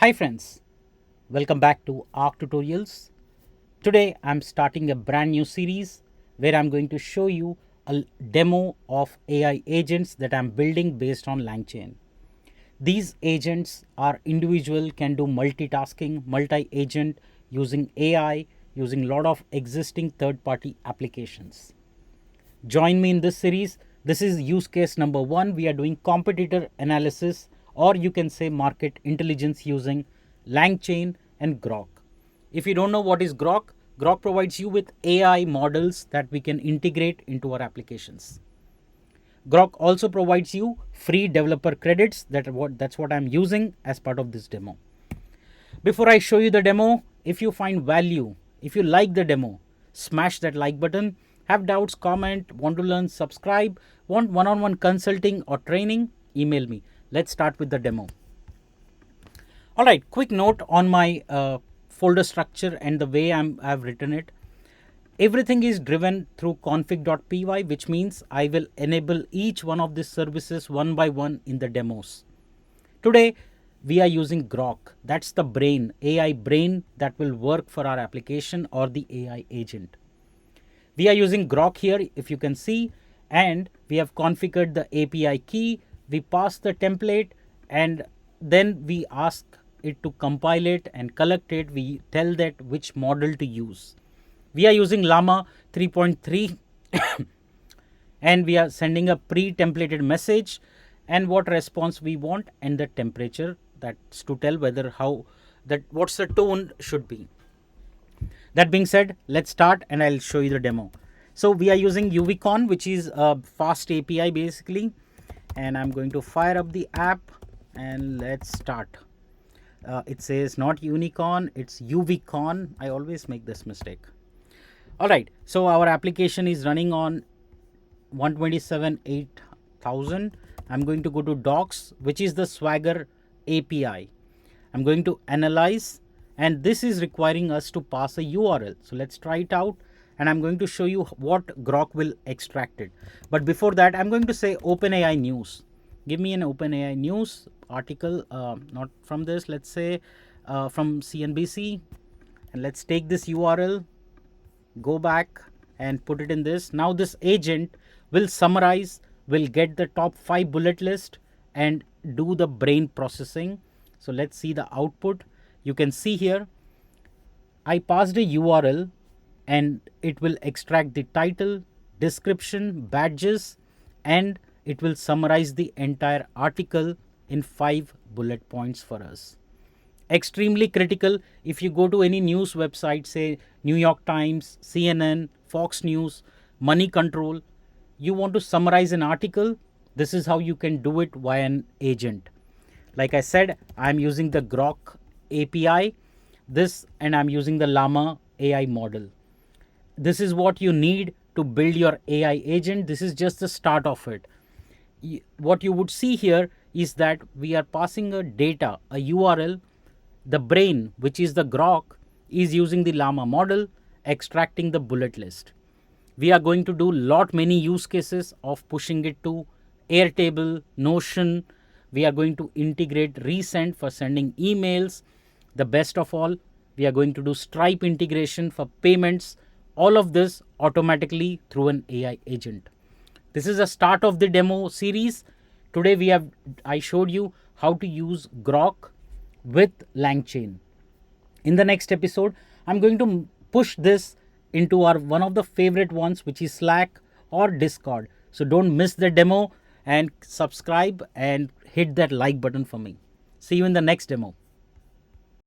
Hi friends, welcome back to Arc Tutorials. Today I'm starting a brand new series where I'm going to show you a demo of AI agents that I'm building based on Langchain. These agents are individual, can do multitasking, multi-agent using AI, using a lot of existing third-party applications. Join me in this series. This is use case number 1. We are doing competitor analysis, or you can say market intelligence, using Langchain and Groq. If you don't know what is Groq, Groq provides you with AI models that we can integrate into our applications. Groq also provides you free developer credits. That's what I'm using as part of this demo. Before I show you the demo, if you find value, if you like the demo, smash that like button. Have doubts, comment, want to learn, subscribe, want one-on-one consulting or training, email me. Let's start with the demo. All right, quick note on my folder structure and the way I've written it. Everything is driven through config.py, which means I will enable each one of these services one by one in the demos. Today, we are using Groq. That's the brain, AI brain that will work for our application or the AI agent. We are using Groq here, if you can see, and we have configured the API key. We pass the template and then we ask it to compile it and collect it. We tell that which model to use. We are using Llama 3.3 and we are sending a pre-templated message and what response we want and the temperature. That's to tell whether what's the tone should be. That being said, let's start and I'll show you the demo. So we are using UVCon, which is a fast API basically, and I'm going to fire up the app and let's start. It says not Unicorn, it's UVCon. I always make this mistake. All right, so our application is running on 127.8,000. I'm going to go to docs, which is the Swagger API. I'm going to analyze, and this is requiring us to pass a URL. So let's try it out, and I'm going to show you what Groq will extract it. But before that, I'm going to say OpenAI news. Give me an OpenAI news article, not from this, let's say from CNBC, and let's take this URL, go back and put it in this. Now this agent will summarize, will get the top 5 bullet list and do the brain processing. So let's see the output. You can see here, I passed a URL and it will extract the title, description, badges, and it will summarize the entire article in 5 bullet points for us. Extremely critical. If you go to any news website, say New York Times, CNN, Fox News, Money Control, you want to summarize an article, this is how you can do it via an agent. Like I said, I'm using the Groq API, and I'm using the Llama AI model. This is what you need to build your AI agent. This is just the start of it. What you would see here is that we are passing a data, a URL. The brain, which is the Groq, is using the Llama model, extracting the bullet list. We are going to do many use cases of pushing it to Airtable, Notion. We are going to integrate Resend for sending emails. The best of all, we are going to do Stripe integration for payments. All of this automatically through an AI agent. This is a start of the demo series. Today I showed you how to use Groq with Langchain. In the next episode, I'm going to push this into one of the favorite ones, which is Slack or Discord. So don't miss the demo and subscribe and hit that like button for me. See you in the next demo.